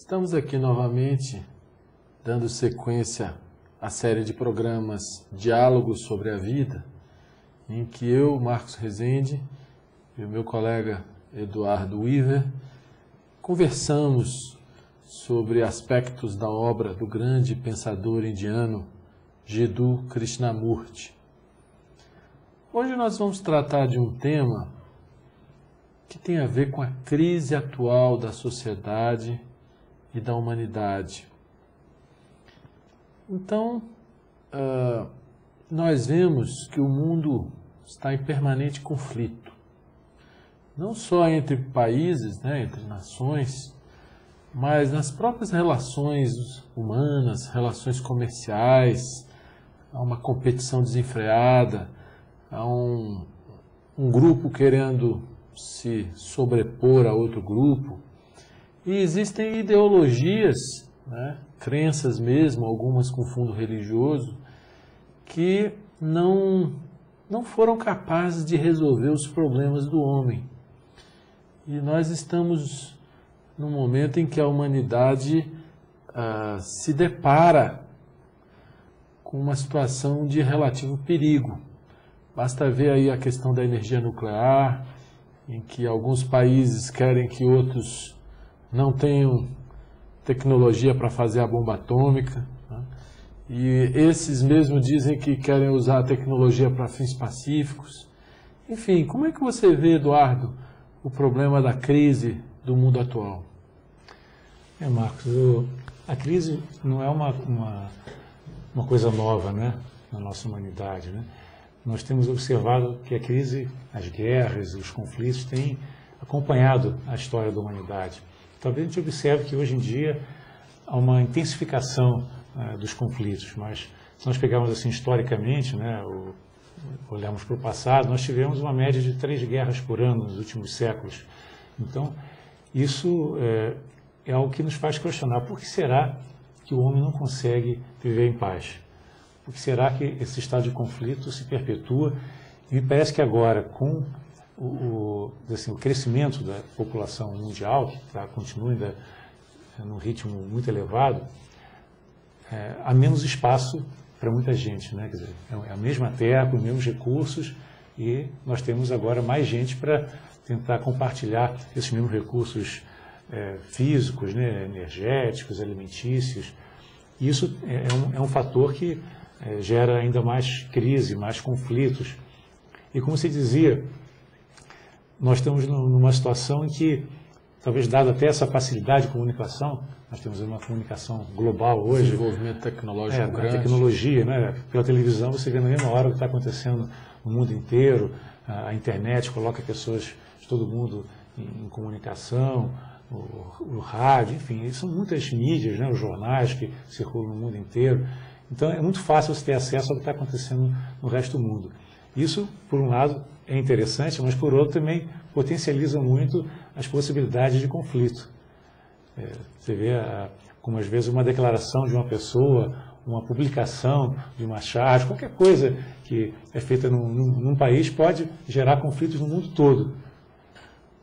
Estamos aqui novamente, dando sequência à série de programas Diálogos sobre a Vida, em que eu, Marcos Rezende, e o meu colega Eduardo Weaver, conversamos sobre aspectos da obra do grande pensador indiano Jiddu Krishnamurti. Hoje nós vamos tratar de um tema que tem a ver com a crise atual da sociedade e da humanidade. Então, nós vemos que o mundo está em permanente conflito. Não só entre países, entre nações, mas nas próprias relações humanas, relações comerciais. Há uma competição desenfreada, há um grupo querendo se sobrepor a outro grupo. E existem ideologias, crenças mesmo, algumas com fundo religioso, que não foram capazes de resolver os problemas do homem. E nós estamos num momento em que a humanidade se depara com uma situação de relativo perigo. Basta ver aí a questão da energia nuclear, em que alguns países querem que outros não tenham tecnologia para fazer a bomba atômica, e esses mesmos dizem que querem usar a tecnologia para fins pacíficos. Enfim, como é que você vê, Eduardo, o problema da crise do mundo atual? Marcos, a crise não é uma coisa nova, na nossa humanidade, Nós temos observado que a crise, as guerras, os conflitos têm acompanhado a história da humanidade. Talvez a gente observe que hoje em dia há uma intensificação dos conflitos, mas se nós pegarmos assim historicamente, olharmos para o passado, nós tivemos uma média de 3 guerras por ano nos últimos séculos. Então, isso é algo que nos faz questionar por que será que o homem não consegue viver em paz? Por que será que esse estado de conflito se perpetua? E me parece que agora, com o crescimento da população mundial, que continua ainda num ritmo muito elevado, há menos espaço para muita gente. Quer dizer, é a mesma terra, com os mesmos recursos, e nós temos agora mais gente para tentar compartilhar esses mesmos recursos físicos, energéticos, alimentícios. E isso é um fator que gera ainda mais crise, mais conflitos. E como se dizia, nós estamos numa situação em que, talvez dada até essa facilidade de comunicação, nós temos uma comunicação global hoje. Desenvolvimento tecnológico grande. A tecnologia, pela televisão você vê na mesma hora o que está acontecendo no mundo inteiro, a internet coloca pessoas de todo mundo em comunicação, o rádio, enfim, são muitas mídias, os jornais que circulam no mundo inteiro. Então é muito fácil você ter acesso ao que está acontecendo no resto do mundo. Isso, por um lado, é interessante, mas por outro também potencializa muito as possibilidades de conflito. Você vê como às vezes uma declaração de uma pessoa, uma publicação de uma charge, qualquer coisa que é feita num país pode gerar conflitos no mundo todo.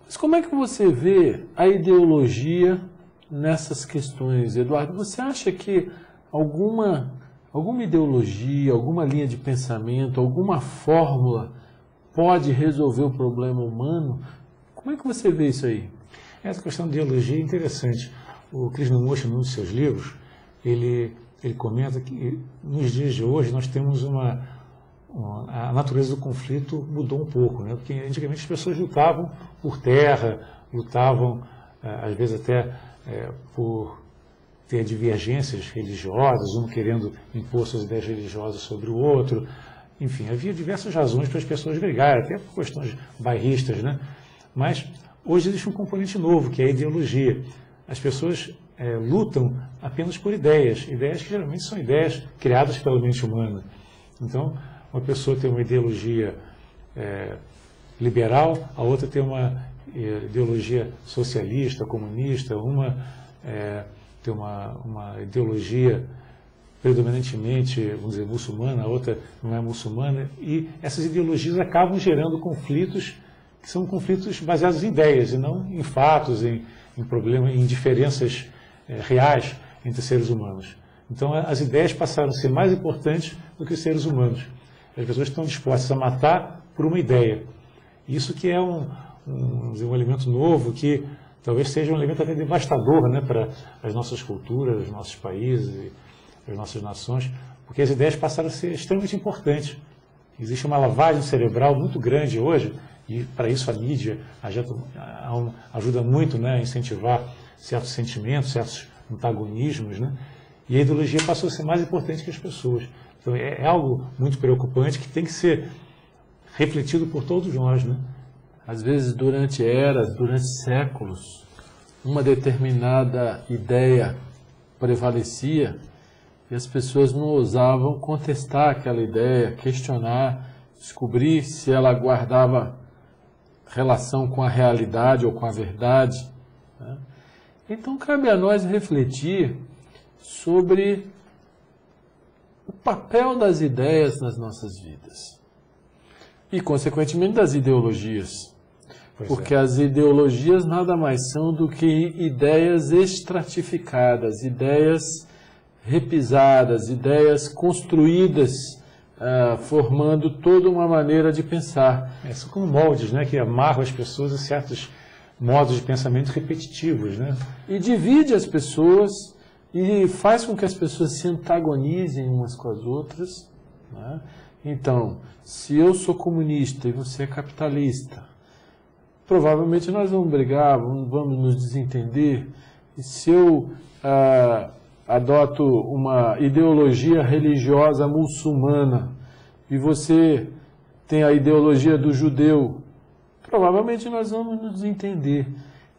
Mas como é que você vê a ideologia nessas questões, Eduardo? Você acha que alguma ideologia, alguma linha de pensamento, alguma fórmula pode resolver o problema humano? Como é que você vê isso aí? Essa questão de ideologia é interessante. O Krishnamurti, num dos seus livros, ele comenta que nos dias de hoje nós temos a natureza do conflito mudou um pouco, porque antigamente as pessoas lutavam por terra, lutavam às vezes até por ter divergências religiosas, um querendo impor suas ideias religiosas sobre o outro. Enfim, havia diversas razões para as pessoas brigarem, até por questões bairristas, Mas hoje existe um componente novo, que é a ideologia. As pessoas lutam apenas por ideias que geralmente são ideias criadas pela mente humana. Então, uma pessoa tem uma ideologia liberal, a outra tem uma ideologia socialista, comunista, uma tem uma ideologia predominantemente, vamos dizer, muçulmana, a outra não é muçulmana, e essas ideologias acabam gerando conflitos que são conflitos baseados em ideias e não em fatos, em problemas, em diferenças reais entre seres humanos. Então, as ideias passaram a ser mais importantes do que os seres humanos. As pessoas estão dispostas a matar por uma ideia. Isso que é um elemento novo, que talvez seja um elemento até devastador, né, para as nossas culturas, os nossos países, as nossas nações, porque as ideias passaram a ser extremamente importantes. Existe uma lavagem cerebral muito grande hoje, e para isso a mídia ajuda muito, né, a incentivar certos sentimentos, certos antagonismos, né, e a ideologia passou a ser mais importante que as pessoas. Então é algo muito preocupante que tem que ser refletido por todos nós, né? Às vezes, durante eras, durante séculos, uma determinada ideia prevalecia e as pessoas não ousavam contestar aquela ideia, questionar, descobrir se ela guardava relação com a realidade ou com a verdade, né? Então, cabe a nós refletir sobre o papel das ideias nas nossas vidas e, consequentemente, das ideologias. Porque as ideologias nada mais são do que ideias estratificadas, ideias repisadas, ideias construídas, formando toda uma maneira de pensar. São como moldes, né, que amarram as pessoas a certos modos de pensamento repetitivos, né? E divide as pessoas e faz com que as pessoas se antagonizem umas com as outras, né? Então, se eu sou comunista e você é capitalista, provavelmente nós vamos brigar, vamos nos desentender. E se eu adoto uma ideologia religiosa muçulmana e você tem a ideologia do judeu, provavelmente nós vamos nos desentender.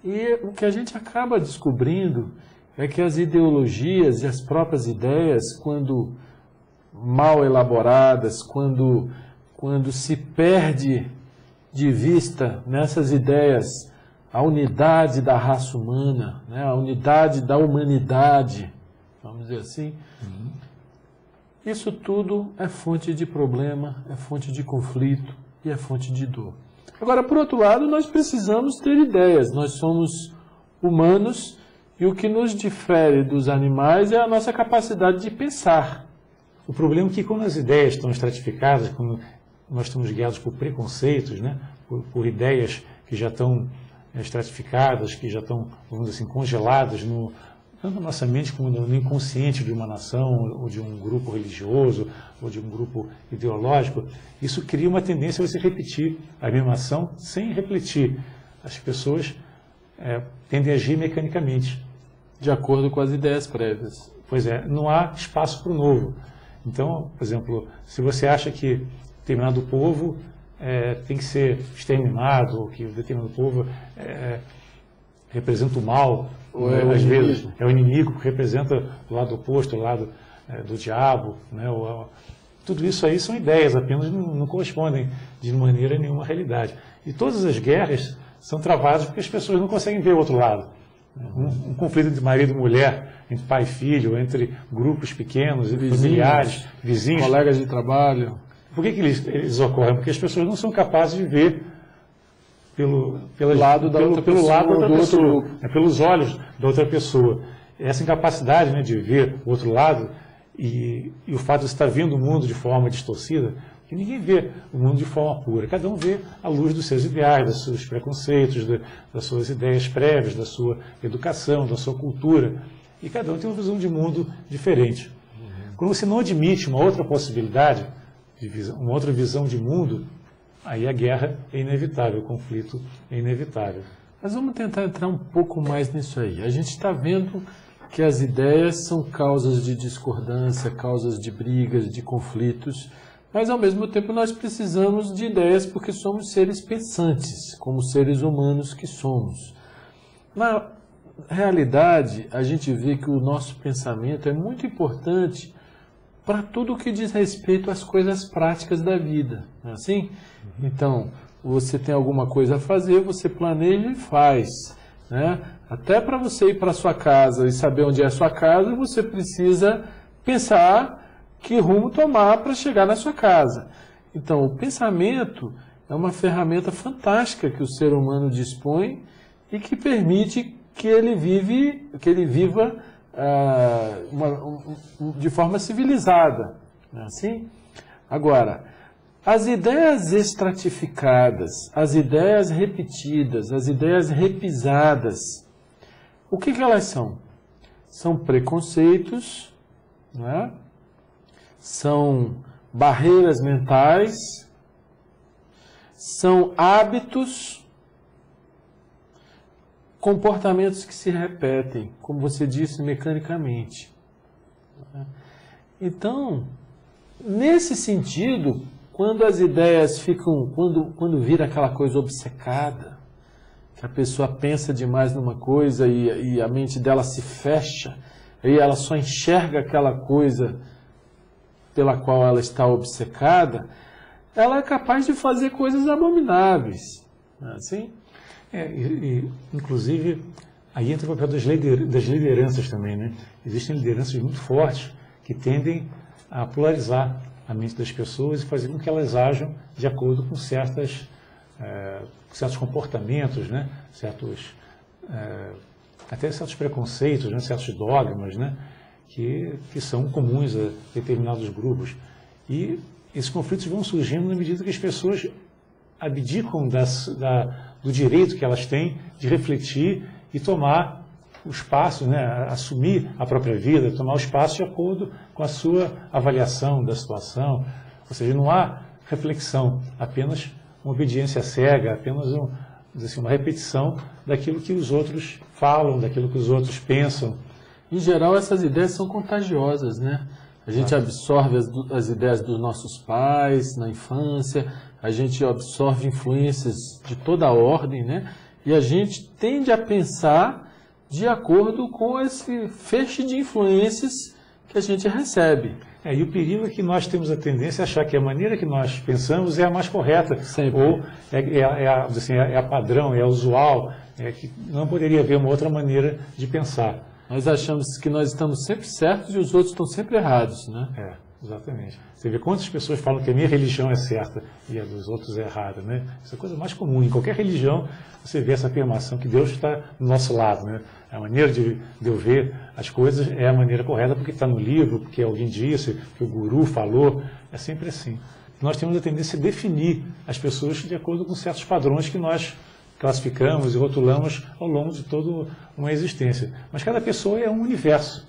E o que a gente acaba descobrindo é que as ideologias e as próprias ideias, quando mal elaboradas, quando se perde de vista nessas ideias a unidade da raça humana, né, a unidade da humanidade, vamos dizer assim, isso tudo é fonte de problema, é fonte de conflito e é fonte de dor. Agora, por outro lado, nós precisamos ter ideias, nós somos humanos e o que nos difere dos animais é a nossa capacidade de pensar. O problema é que quando as ideias estão estratificadas, quando nós estamos guiados por preconceitos, né, por ideias que já estão estratificadas, que já estão, vamos dizer assim, congeladas tanto na nossa mente como no inconsciente de uma nação, ou de um grupo religioso, ou de um grupo ideológico, isso cria uma tendência a você repetir a mesma ação sem refletir. As pessoas tendem a agir mecanicamente. De acordo com as ideias prévias. Pois é, não há espaço para o novo. Então, por exemplo, se você acha que determinado povo tem que ser exterminado, ou que determinado povo representa o mal, ou às vezes é o inimigo que representa o lado oposto, o lado do diabo, né? Tudo isso aí são ideias, apenas não correspondem de maneira nenhuma à realidade. E todas as guerras são travadas porque as pessoas não conseguem ver o outro lado. Um conflito entre marido e mulher, entre pai e filho, entre grupos pequenos, familiares, vizinhos, colegas de trabalho. Por que eles ocorrem? Porque as pessoas não são capazes de ver pelo lado da outra pessoa, pelos olhos da outra pessoa. Essa incapacidade, né, de ver o outro lado e o fato de estar vendo o mundo de forma distorcida, que ninguém vê o mundo de forma pura. Cada um vê à luz dos seus ideais, dos seus preconceitos, das suas ideias prévias, da sua educação, da sua cultura. E cada um tem uma visão de mundo diferente. Quando você não admite uma outra possibilidade, uma outra visão de mundo, aí a guerra é inevitável, o conflito é inevitável. Mas vamos tentar entrar um pouco mais nisso aí. A gente está vendo que as ideias são causas de discordância, causas de brigas, de conflitos, mas ao mesmo tempo nós precisamos de ideias porque somos seres pensantes, como seres humanos que somos. Na realidade, a gente vê que o nosso pensamento é muito importante para tudo o que diz respeito às coisas práticas da vida, não é assim? Então, você tem alguma coisa a fazer, você planeja e faz, né? Até para você ir para a sua casa e saber onde é a sua casa, você precisa pensar que rumo tomar para chegar na sua casa. Então, o pensamento é uma ferramenta fantástica que o ser humano dispõe e que permite que ele viva de forma civilizada. Não é assim? Agora, as ideias estratificadas, as ideias repetidas, as ideias repisadas, o que elas são? São preconceitos, não é? São barreiras mentais, são hábitos, comportamentos que se repetem, como você disse, mecanicamente. Então, nesse sentido, quando as ideias ficam, quando vira aquela coisa obcecada, que a pessoa pensa demais numa coisa e a mente dela se fecha, e ela só enxerga aquela coisa pela qual ela está obcecada, ela é capaz de fazer coisas abomináveis. Não é assim? Inclusive, aí entra o papel das lideranças também, né? Existem lideranças muito fortes que tendem a polarizar a mente das pessoas e fazer com que elas ajam de acordo com certos comportamentos, né? Até certos preconceitos, né? Certos dogmas, né? Que são comuns a determinados grupos. E esses conflitos vão surgindo na medida que as pessoas abdicam do direito que elas têm de refletir e tomar o espaço, né, assumir a própria vida, tomar o espaço de acordo com a sua avaliação da situação. Ou seja, não há reflexão, apenas uma obediência cega, apenas uma repetição daquilo que os outros falam, daquilo que os outros pensam. Em geral, essas ideias são contagiosas, né? A gente absorve as ideias dos nossos pais na infância, a gente absorve influências de toda a ordem, né? E a gente tende a pensar de acordo com esse feixe de influências que a gente recebe. E o perigo é que nós temos a tendência a achar que a maneira que nós pensamos é a mais correta. Sempre. Ou é a padrão, é a usual, que não poderia haver uma outra maneira de pensar. Nós achamos que nós estamos sempre certos e os outros estão sempre errados, né? Exatamente. Você vê quantas pessoas falam que a minha religião é certa e a dos outros é errada, né? Isso é a coisa mais comum. Em qualquer religião, você vê essa afirmação que Deus está do nosso lado, né? A maneira de eu ver as coisas é a maneira correta porque está no livro, porque alguém disse, porque o guru falou. É sempre assim. Nós temos a tendência a definir as pessoas de acordo com certos padrões que nós classificamos e rotulamos ao longo de toda uma existência. Mas cada pessoa é um universo.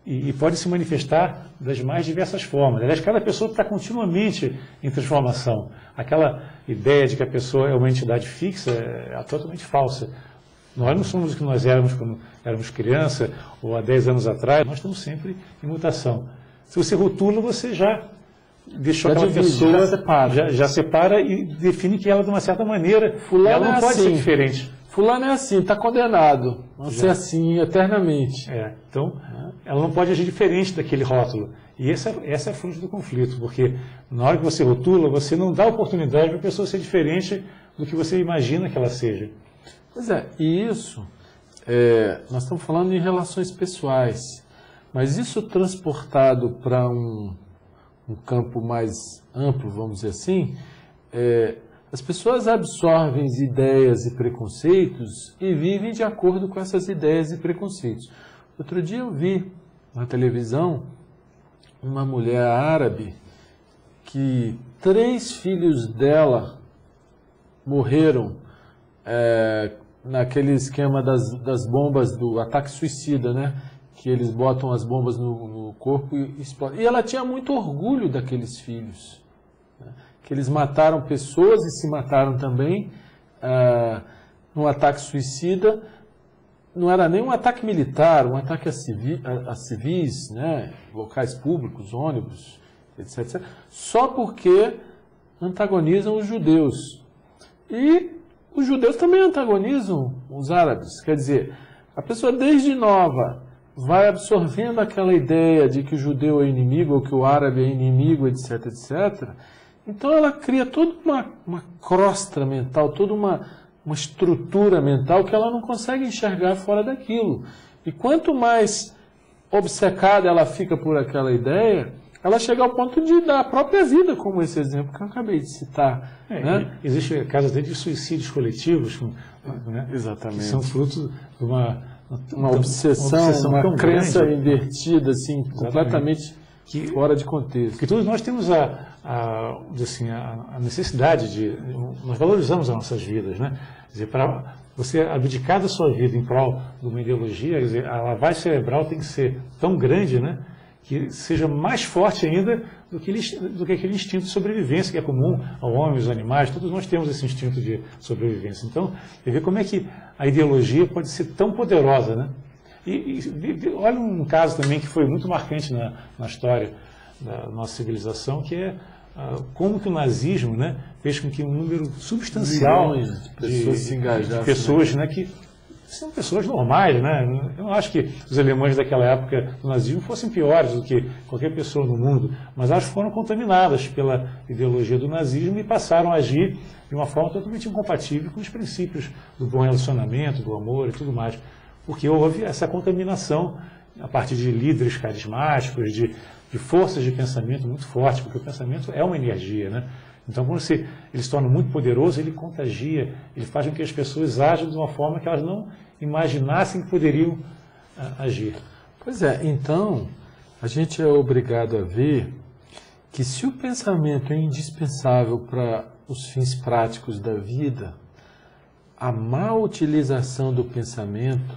E pode se manifestar das mais diversas formas. Aliás, cada pessoa está continuamente em transformação. Aquela ideia de que a pessoa é uma entidade fixa é totalmente falsa. Nós não somos o que nós éramos quando éramos criança ou há 10 anos atrás. Nós estamos sempre em mutação. Se você rotula, você já deixou aquela pessoa, já separa e define que ela de uma certa maneira. Fulano ela não pode ser diferente. Fulano é assim, está condenado. Não ser assim eternamente. Então, ela não pode agir diferente daquele rótulo. E essa é a fonte do conflito, porque na hora que você rotula, você não dá oportunidade para a pessoa ser diferente do que você imagina que ela seja. Pois é, e isso, nós estamos falando em relações pessoais, mas isso transportado para um campo mais amplo, vamos dizer assim, as pessoas absorvem ideias e preconceitos e vivem de acordo com essas ideias e preconceitos. Outro dia eu vi na televisão uma mulher árabe que 3 filhos dela morreram naquele esquema das bombas do ataque suicida, né? Que eles botam as bombas no corpo e explodem. E ela tinha muito orgulho daqueles filhos, né? Que eles mataram pessoas e se mataram também num ataque suicida. Não era nem um ataque militar, um ataque a civis, né? Locais públicos, ônibus, etc. Só porque antagonizam os judeus. E os judeus também antagonizam os árabes. Quer dizer, a pessoa desde nova vai absorvendo aquela ideia de que o judeu é inimigo ou que o árabe é inimigo, etc, etc. Então ela cria toda uma crosta mental, toda uma estrutura mental que ela não consegue enxergar fora daquilo. E quanto mais obcecada ela fica por aquela ideia, ela chega ao ponto de dar a própria vida, como esse exemplo que eu acabei de citar. Né? Existe casos até de suicídios coletivos, né? Exatamente. Que são fruto de uma obsessão, uma crença grande, invertida, assim, completamente fora de contexto. Porque todos nós temos a necessidade nós valorizamos as nossas vidas, né? Quer dizer, para você abdicar da sua vida em prol de uma ideologia, quer dizer, a lavagem cerebral tem que ser tão grande, né, que seja mais forte ainda do que aquele instinto de sobrevivência que é comum ao homem, aos animais. Todos nós temos esse instinto de sobrevivência. Então, você vê como é que a ideologia pode ser tão poderosa, né? E olha um caso também que foi muito marcante na história da nossa civilização, que é como que o nazismo, né, fez com que um número substancial de pessoas se engajassem, de pessoas, né, que são pessoas normais, né? Eu não acho que os alemães daquela época do nazismo fossem piores do que qualquer pessoa no mundo, mas elas foram contaminadas pela ideologia do nazismo e passaram a agir de uma forma totalmente incompatível com os princípios do bom relacionamento, do amor e tudo mais, porque houve essa contaminação a partir de líderes carismáticos, de forças de pensamento muito fortes, porque o pensamento é uma energia, né? Então, quando ele se torna muito poderoso, ele contagia, ele faz com que as pessoas ajam de uma forma que elas não imaginassem que poderiam agir. Pois é, então, a gente é obrigado a ver que se o pensamento é indispensável para os fins práticos da vida, a má utilização do pensamento,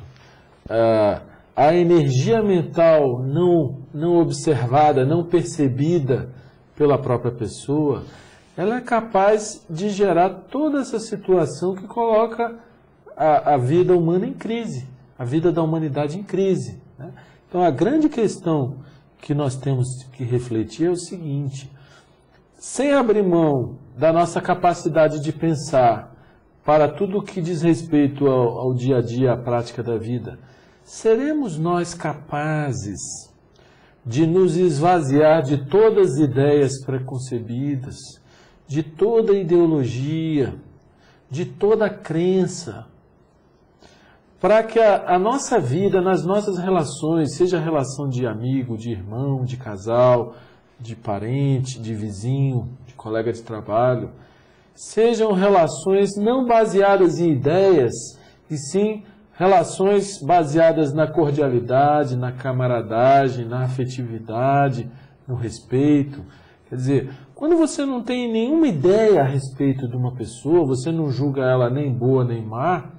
a energia mental não observada, não percebida pela própria pessoa, ela é capaz de gerar toda essa situação que coloca a vida humana em crise, a vida da humanidade em crise, né? Então, a grande questão que nós temos que refletir é o seguinte: sem abrir mão da nossa capacidade de pensar para tudo o que diz respeito ao dia a dia, à prática da vida, seremos nós capazes de nos esvaziar de todas as ideias preconcebidas, de toda ideologia, de toda crença, para que a nossa vida, nas nossas relações, seja a relação de amigo, de irmão, de casal, de parente, de vizinho, de colega de trabalho, sejam relações não baseadas em ideias, e sim relações baseadas na cordialidade, na camaradagem, na afetividade, no respeito. Quer dizer, quando você não tem nenhuma ideia a respeito de uma pessoa, você não julga ela nem boa nem má,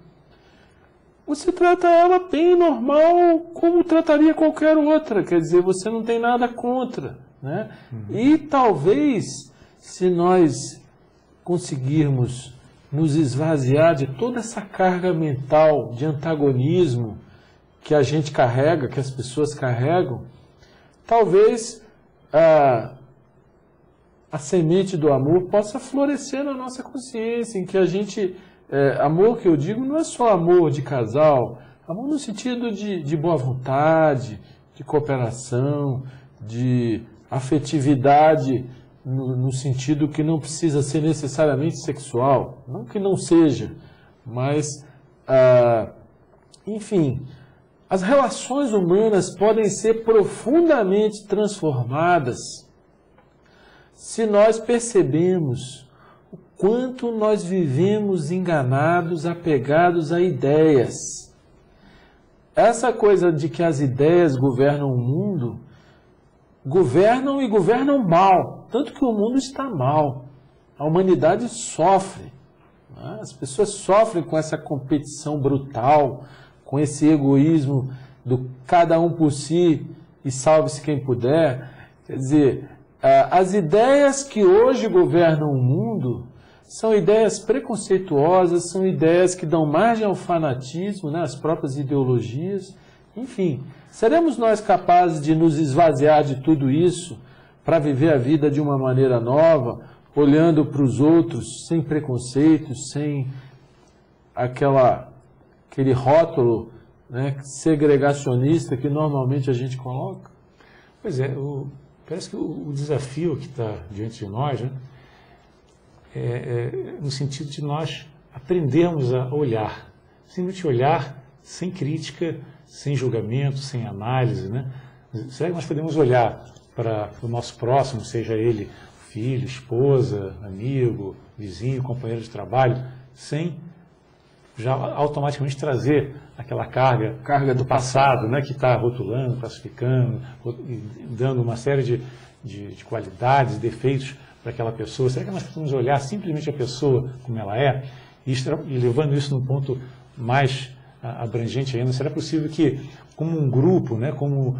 você trata ela bem, normal, como trataria qualquer outra. Quer dizer, você não tem nada contra, né? E talvez, se nós conseguirmos nos esvaziar de toda essa carga mental de antagonismo que a gente carrega, que as pessoas carregam, talvez a semente do amor possa florescer na nossa consciência, em que a gente... amor que eu digo não é só amor de casal, amor no sentido de boa vontade, de cooperação, de afetividade, no sentido que não precisa ser necessariamente sexual, não que não seja, mas, enfim, as relações humanas podem ser profundamente transformadas se nós percebemos o quanto nós vivemos enganados, apegados a ideias. Essa coisa de que as ideias governam o mundo, governam e governam mal, tanto que o mundo está mal. A humanidade sofre, né? As pessoas sofrem com essa competição brutal, com esse egoísmo do cada um por si e salve-se quem puder. Quer dizer, as ideias que hoje governam o mundo são ideias preconceituosas, são ideias que dão margem ao fanatismo, né? As próprias ideologias. Enfim, seremos nós capazes de nos esvaziar de tudo isso para viver a vida de uma maneira nova, olhando para os outros sem preconceitos, sem aquele rótulo, né, segregacionista que normalmente a gente coloca? Pois é, parece que o desafio que está diante de nós, né, é no sentido de nós aprendermos a olhar, simplesmente olhar sem crítica, sem julgamento, sem análise, né? Será que nós podemos olhar para o nosso próximo, seja ele filho, esposa, amigo, vizinho, companheiro de trabalho, sem já automaticamente trazer aquela carga do passado, né, que está rotulando, classificando, dando uma série de qualidades, defeitos para aquela pessoa. Será que nós podemos olhar simplesmente a pessoa como ela é e levando isso num ponto mais abrangente ainda? Será possível que, como um grupo, né, como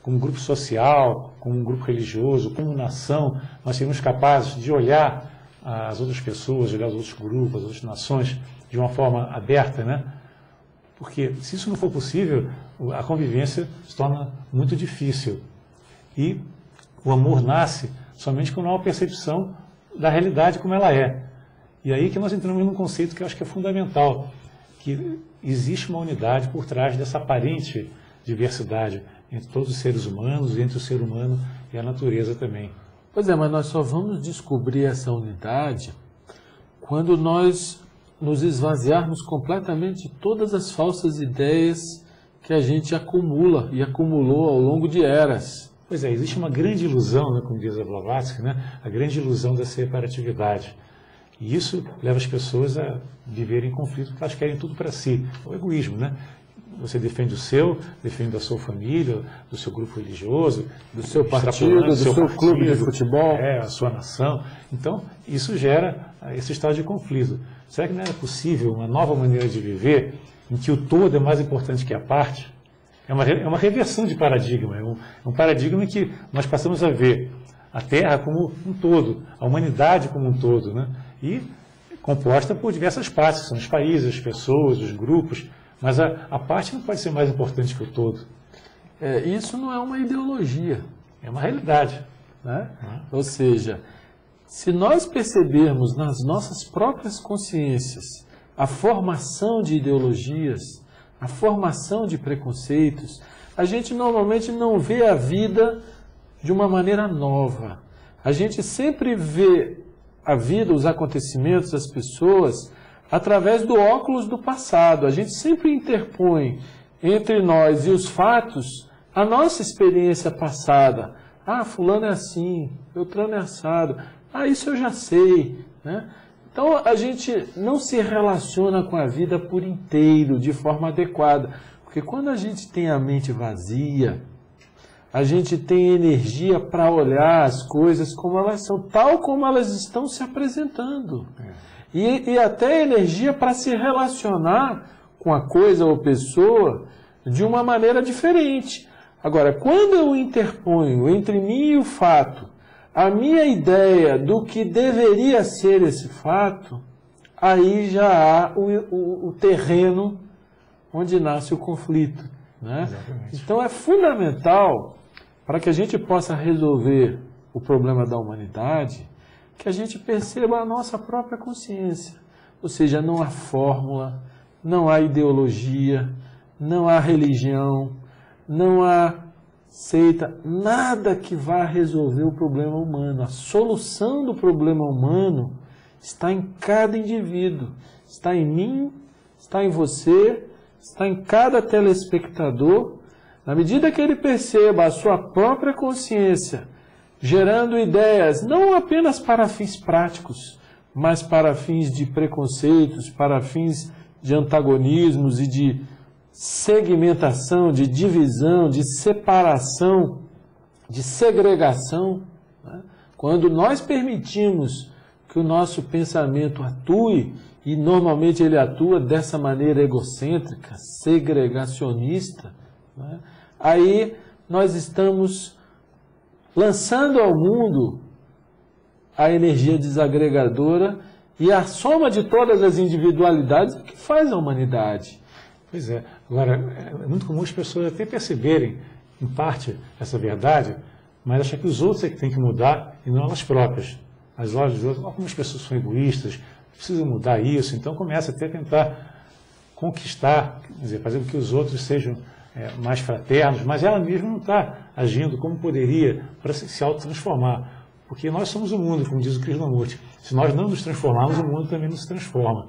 um grupo social, como um grupo religioso, como nação, nós seremos capazes de olhar as outras pessoas, olhar os outros grupos, as outras nações de uma forma aberta, né? Porque se isso não for possível, a convivência se torna muito difícil. E o amor nasce somente com uma percepção da realidade como ela é. E aí que nós entramos num conceito que eu acho que é fundamental, que existe uma unidade por trás dessa aparente diversidade entre todos os seres humanos e entre o ser humano e a natureza também. Pois é, mas nós só vamos descobrir essa unidade quando nós nos esvaziarmos completamente de todas as falsas ideias que a gente acumula e acumulou ao longo de eras. Pois é, existe uma grande ilusão, né, como diz a Blavatsky, né, a grande ilusão da separatividade. E isso leva as pessoas a viverem em conflito, porque elas querem tudo para si. É o egoísmo, né? Você defende o seu, defende a sua família, do seu grupo religioso, do seu partido, do seu clube de futebol. A sua nação. Então, isso gera esse estado de conflito. Será que não era possível uma nova maneira de viver em que o todo é mais importante que a parte? É uma reversão de paradigma. É um paradigma em que nós passamos a ver a Terra como um todo, a humanidade como um todo, né? E composta por diversas partes, são os países, as pessoas, os grupos, mas a parte não pode ser mais importante que o todo. Isso não é uma ideologia. É uma realidade. Né? Ou seja, se nós percebermos nas nossas próprias consciências a formação de ideologias, a formação de preconceitos, a gente normalmente não vê a vida de uma maneira nova. A gente sempre vê a vida, os acontecimentos, as pessoas, através do óculos do passado. A gente sempre interpõe entre nós e os fatos a nossa experiência passada. Ah, fulano é assim, Beltrano é assado. Ah, isso eu já sei. Né? Então a gente não se relaciona com a vida por inteiro, de forma adequada. Porque quando a gente tem a mente vazia, a gente tem energia para olhar as coisas como elas são, tal como elas estão se apresentando. E até energia para se relacionar com a coisa ou pessoa de uma maneira diferente. Agora, quando eu interponho entre mim e o fato a minha ideia do que deveria ser esse fato, aí já há o terreno onde nasce o conflito. Né? Então é fundamental, para que a gente possa resolver o problema da humanidade, que a gente perceba a nossa própria consciência. Ou seja, não há fórmula, não há ideologia, não há religião, não há seita, nada que vá resolver o problema humano. A solução do problema humano está em cada indivíduo, está em mim, está em você, está em cada telespectador. Na medida que ele perceba a sua própria consciência, gerando ideias não apenas para fins práticos, mas para fins de preconceitos, para fins de antagonismos e de segmentação, de divisão, de separação, de segregação. Né? Quando nós permitimos que o nosso pensamento atue, e normalmente ele atua dessa maneira egocêntrica, segregacionista, né? Aí nós estamos lançando ao mundo a energia desagregadora e a soma de todas as individualidades que faz a humanidade. Pois é. Agora, é muito comum as pessoas até perceberem, em parte, essa verdade, mas achar que os outros é que têm que mudar e não elas próprias. As olhos dos outros, como as pessoas são egoístas, precisam mudar isso, então começa até a tentar conquistar, quer dizer, fazer com que os outros sejam mais fraternos, mas ela mesma não está agindo como poderia para se autotransformar. Porque nós somos o mundo, como diz o Krishnamurti. Se nós não nos transformarmos, o mundo também não se transforma.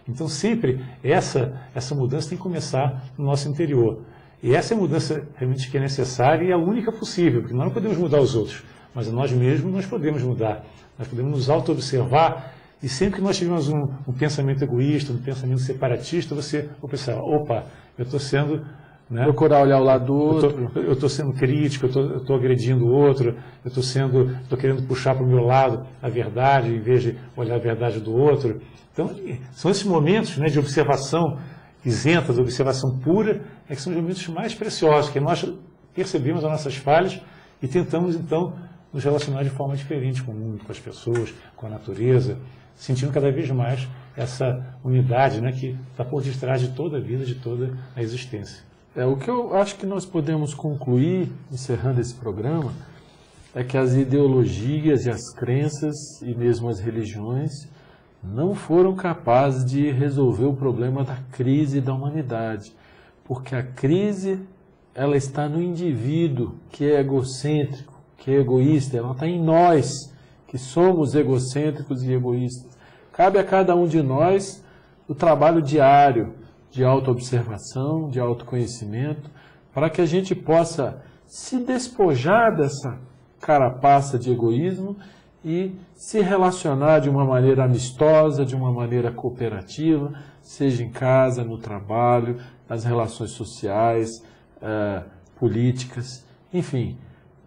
Então sempre essa mudança tem que começar no nosso interior. E essa é a mudança realmente que é necessária e a única possível, porque nós não podemos mudar os outros, mas nós mesmos nós podemos mudar. Nós podemos nos auto-observar e sempre que nós tivermos um pensamento egoísta, um pensamento separatista, você vai pensar, opa, eu estou sendo... Né? Procurar olhar o lado do outro. Eu estou sendo crítico, eu estou agredindo o outro, eu estou querendo puxar para o meu lado a verdade, em vez de olhar a verdade do outro. Então, são esses momentos, né, de observação isenta, de observação pura, que são os momentos mais preciosos, que nós percebemos as nossas falhas e tentamos, então, nos relacionar de forma diferente com o mundo, com as pessoas, com a natureza, sentindo cada vez mais essa unidade, né, que está por detrás de toda a vida, de toda a existência. O que eu acho que nós podemos concluir, encerrando esse programa, é que as ideologias e as crenças, e mesmo as religiões, não foram capazes de resolver o problema da crise da humanidade. Porque a crise, ela está no indivíduo que é egocêntrico, que é egoísta, ela está em nós, que somos egocêntricos e egoístas. Cabe a cada um de nós o trabalho diário, de autoobservação, de autoconhecimento, para que a gente possa se despojar dessa carapaça de egoísmo e se relacionar de uma maneira amistosa, de uma maneira cooperativa, seja em casa, no trabalho, nas relações sociais, políticas, enfim.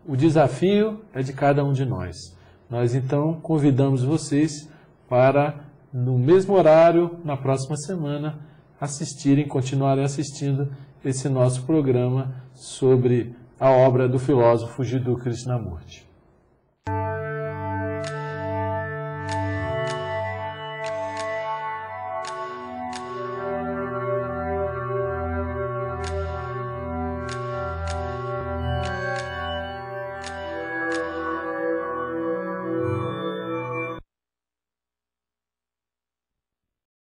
O desafio é de cada um de nós. Nós, então, convidamos vocês para, no mesmo horário, na próxima semana, continuarem assistindo esse nosso programa sobre a obra do filósofo Jiddu Krishnamurti.